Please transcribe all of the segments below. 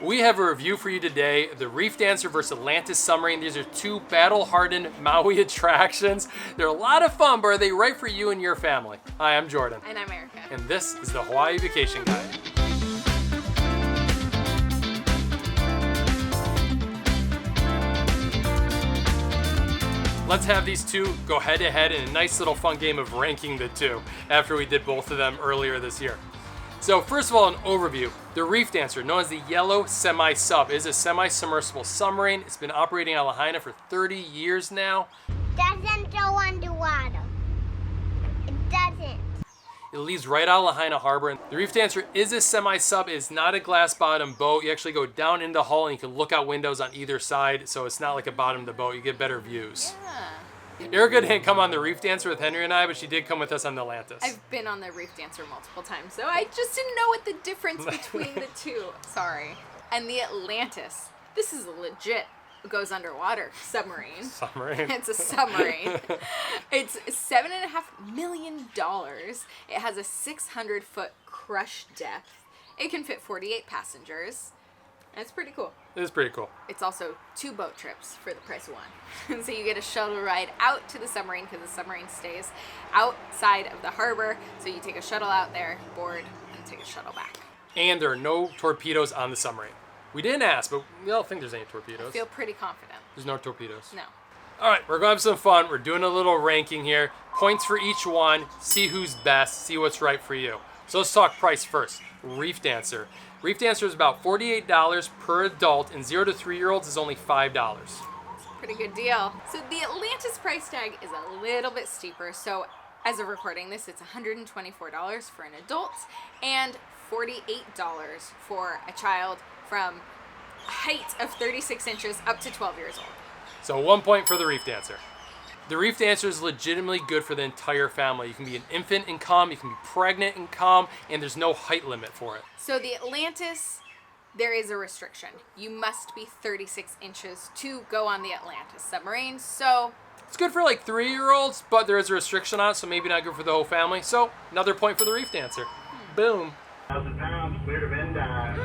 We have a review for you today, the ReefDancer versus Atlantis Submarine. These are two battle-hardened Maui attractions. They're a lot of fun, but are they right for you and your family? Hi, I'm Jordan. And I'm Erica. And this is the Hawaii Vacation Guide. Let's have these two go head-to-head in a nice little fun game of ranking the two after we did both of them earlier this year. So first of all, an overview. The ReefDancer, known as the Yellow SemiSub, is a semi-submersible submarine. It's been operating on Lahaina for 30 years now. Doesn't go underwater. It doesn't. It leaves right out of Lahaina Harbor. The ReefDancer is a semi-sub. It's not a glass-bottom boat. You actually go down in the hull and you can look out windows on either side, so it's not like a bottom of the boat. You get better views. Yeah. Erica didn't come on the ReefDancer with Henry and I, but she did come with us on the Atlantis. I've been on the ReefDancer multiple times, so I just didn't know what the difference between the two. Sorry. And the Atlantis. This is a legit goes underwater submarine. Submarine. It's a submarine. It's $7.5 million. It has a 600-foot crush depth. It can fit 48 passengers. And it's pretty cool. It is pretty cool. It's also 2 boat trips for the price of 1. So you get a shuttle ride out to the submarine because the submarine stays outside of the harbor. So you take a shuttle out there, board, and take a shuttle back. And there are no torpedoes on the submarine. We didn't ask, but we don't think there's any torpedoes. I feel pretty confident. There's no torpedoes. No. All right, we're going to have some fun. We're doing a little ranking here. Points for each one. See who's best. See what's right for you. So let's talk price first. ReefDancer. ReefDancer is about $48 per adult, and 0 to 3-year-olds is only $5. It's a pretty good deal. So the Atlantis price tag is a little bit steeper. So as of recording this, it's $124 for an adult and $48 for a child from a height of 36 inches up to 12 years old. So 1 point for the ReefDancer. The ReefDancer is legitimately good for the entire family. You can be an infant and come, you can be pregnant and come, and there's no height limit for it. So the Atlantis, there is a restriction. You must be 36 inches to go on the Atlantis submarine. So it's good for like 3-year-olds, but there is a restriction on it, so maybe not good for the whole family. So another point for the ReefDancer. Boom. 1,000 pounds, clear to bend dive.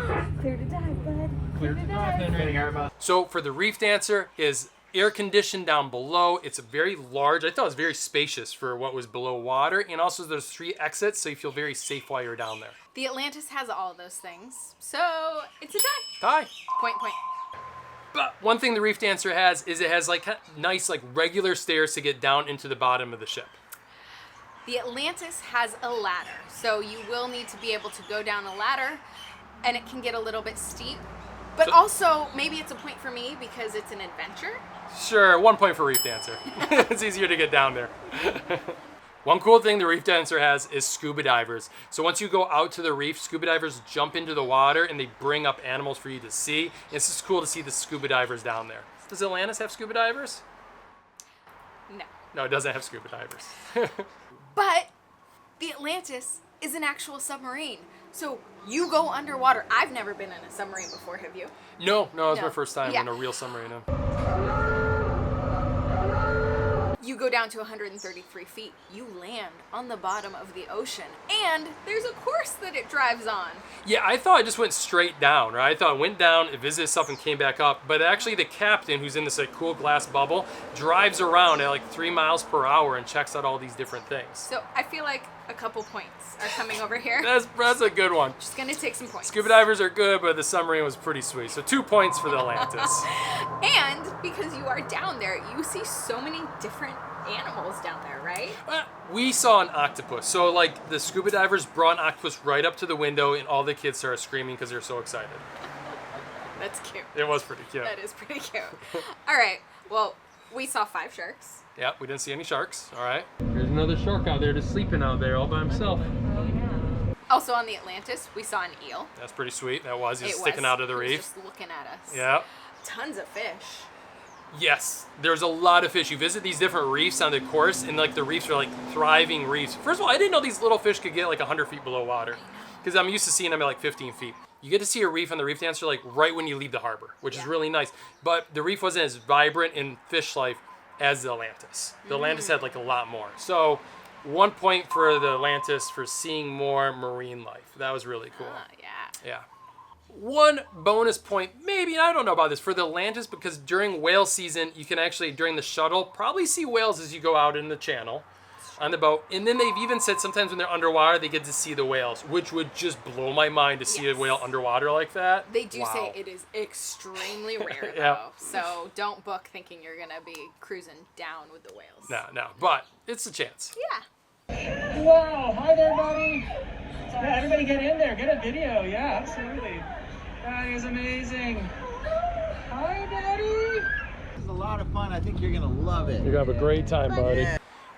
clear to dive, bud. Clear to dive. So for the ReefDancer is air conditioned down below. It's very large. I thought it was very spacious for what was below water. And also there's 3 exits, so you feel very safe while you're down there. The Atlantis has all of those things. So it's a tie. Tie. Point. But one thing the ReefDancer has is it has like nice like regular stairs to get down into the bottom of the ship. The Atlantis has a ladder. So you will need to be able to go down a ladder, and it can get a little bit steep. But also, maybe it's a point for me because it's an adventure. Sure, 1 point for ReefDancer. It's easier to get down there. One cool thing the ReefDancer has is scuba divers. So once you go out to the reef, scuba divers jump into the water and they bring up animals for you to see. It's just cool to see the scuba divers down there. Does Atlantis have scuba divers? No. No, it doesn't have scuba divers. But the Atlantis is an actual submarine. So you go underwater. I've never been in a submarine before, have you? No, it was No. my first time Yeah. in a real submarine. You go down to 133 feet. You land on the bottom of the ocean. And there's a course that it drives on. Yeah, I thought it just went straight down, right? I thought it went down, it visited itself, and came back up. But actually the captain, who's in this like cool glass bubble, drives around at like 3 miles per hour and checks out all these different things. So I feel like a couple points are coming over here. That's a good one. Just gonna take some points. Scuba divers are good, but the submarine was pretty sweet. So 2 points for the Atlantis. And because you are down there, you see so many different animals down there, right? We saw an octopus. So like the scuba divers brought an octopus right up to the window and all the kids started screaming because they're so excited. That's cute. It was pretty cute. That is pretty cute. All right. Well, we saw 5 sharks. Yeah, we didn't see any sharks. All right. There's another shark out there just sleeping out there all by himself. Also on the Atlantis, we saw an eel. That's pretty sweet. That was. He's It sticking was. out of the It was reef. just looking at us. Yeah. Tons of fish. Yes, there's a lot of fish. You visit these different reefs on the course, and like the reefs are like thriving reefs. First of all, I didn't know these little fish could get like 100 feet below water, because I'm used to seeing them at like 15 feet. You get to see a reef on the ReefDancer like right when you leave the harbor, which is really nice. But the reef wasn't as vibrant in fish life as the Atlantis. The Atlantis had like a lot more. So 1 point for the Atlantis for seeing more marine life. That was really cool. Yeah. Yeah. One bonus point, maybe, I don't know about this, for the Atlantis, because during whale season, you can actually, during the shuttle, probably see whales as you go out in the channel on the boat. And then they've even said sometimes when they're underwater, they get to see the whales, which would just blow my mind to see a whale underwater like that. They do say it is extremely rare, though. Yeah. So don't book thinking you're going to be cruising down with the whales. No, but it's a chance. Yeah. Wow, hi there, buddy. Yeah, everybody get in there, get a video. Yeah, absolutely. That is amazing. Hi, Daddy. This is a lot of fun. I think you're gonna love it. You're gonna have a great time, buddy.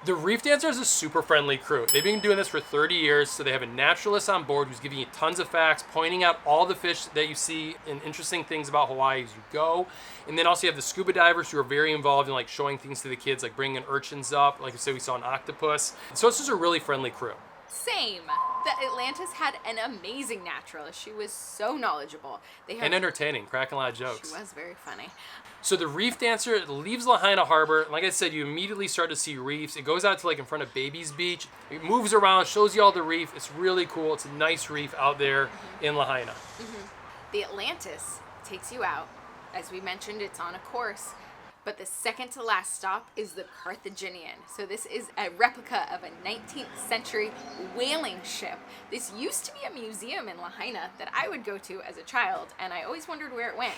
The ReefDancer is a super friendly crew. They've been doing this for 30 years, so they have a naturalist on board who's giving you tons of facts, pointing out all the fish that you see and interesting things about Hawaii as you go. And then also you have the scuba divers who are very involved in like showing things to the kids, like bringing urchins up. Like I said, we saw an octopus. So it's just a really friendly crew. Same. The Atlantis had an amazing naturalist. She was so knowledgeable. And entertaining, cracking a lot of jokes. She was very funny. So the ReefDancer leaves Lahaina Harbor. Like I said, you immediately start to see reefs. It goes out to like in front of Baby's Beach. It moves around, shows you all the reef. It's really cool. It's a nice reef out there in Lahaina. The Atlantis takes you out. As we mentioned, it's on a course. But the second to last stop is the Carthaginian. So this is a replica of a 19th century whaling ship. This used to be a museum in Lahaina that I would go to as a child, and I always wondered where it went.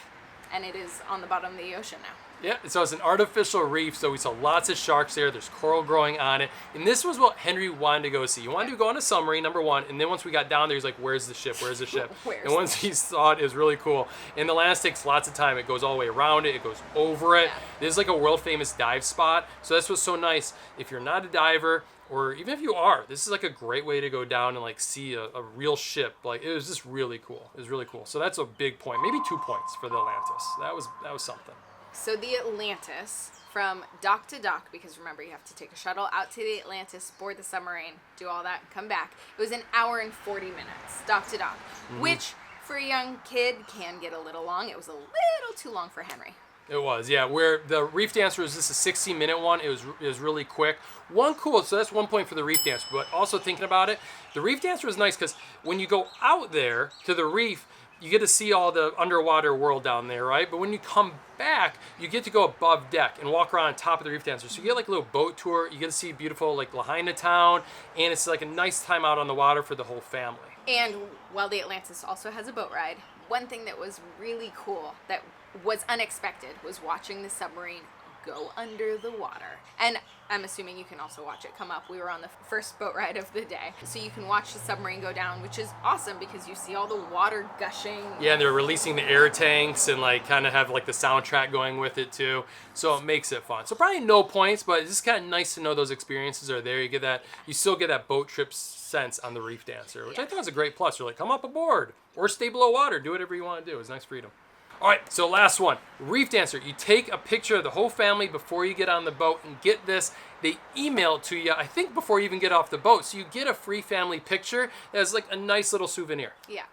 And it is on the bottom of the ocean now. Yeah, so it's an artificial reef, so we saw lots of sharks there. There's coral growing on it. And this was what Henry wanted to go see. He wanted to go on a submarine, number one, and then once we got down there, he's like, where's the ship? Where's the ship? And once he saw it, it was really cool. And the Atlantis takes lots of time. It goes all the way around it. It goes over it. This is like a world-famous dive spot. So that's what's so nice. If you're not a diver, or even if you are, this is like a great way to go down and like see a real ship. Like, it was just really cool. It was really cool. So that's a big point, maybe 2 points for the Atlantis. That was something. So the Atlantis, from dock to dock, because remember you have to take a shuttle out to the Atlantis, board the submarine, do all that, come back. It was an hour and 40 minutes, dock to dock, which for a young kid can get a little long. It was a little too long for Henry. It was, yeah. Where the ReefDancer was just a 16-minute one. It was really quick. So that's 1 point for the ReefDancer. But also thinking about it, the ReefDancer was nice because when you go out there to the reef, you get to see all the underwater world down there, right? But when you come back, you get to go above deck and walk around on top of the ReefDancer. So you get like a little boat tour. You get to see beautiful like Lahaina town, and it's like a nice time out on the water for the whole family. And while the Atlantis also has a boat ride, one thing that was really cool that was unexpected was watching the submarine go under the water. And I'm assuming you can also watch it come up. We were on the first boat ride of the day. So you can watch the submarine go down, which is awesome because you see all the water gushing. Yeah, and they're releasing the air tanks and like kind of have like the soundtrack going with it too. So it makes it fun. So probably no points, but it's just kind of nice to know those experiences are there. You still get that boat trip sense on the ReefDancer, which I thought was a great plus. You're like, come up aboard or stay below water. Do whatever you want to do. It's nice freedom. All right, so last one, ReefDancer. You take a picture of the whole family before you get on the boat, and get this, they email it to you, I think before you even get off the boat. So you get a free family picture as like a nice little souvenir. Yeah.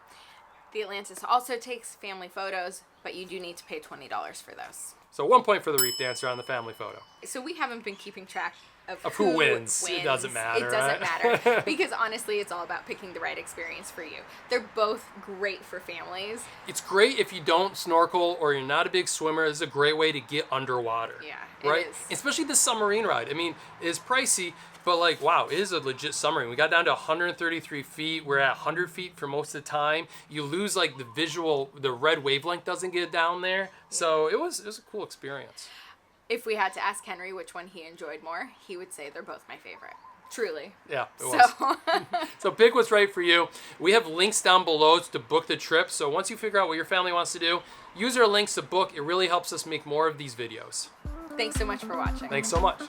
The Atlantis also takes family photos, but you do need to pay $20 for those. So 1 point for the ReefDancer on the family photo. So we haven't been keeping track of who wins. It doesn't matter. It doesn't matter because honestly, it's all about picking the right experience for you. They're both great for families. It's great if you don't snorkel or you're not a big swimmer. This is a great way to get underwater. Yeah, right? It is. Especially the submarine ride. I mean, it's pricey, but like, wow, it is a legit submarine. We got down to 133 feet. We're at 100 feet for most of the time. You lose like the visual, the red wavelength doesn't get down there. So it was a cool experience. If we had to ask Henry which one he enjoyed more, he would say they're both my favorite. Truly. Yeah, it was. So pick what's right for you. We have links down below to book the trip. So once you figure out what your family wants to do, use our links to book. It really helps us make more of these videos. Thanks so much for watching. Thanks so much.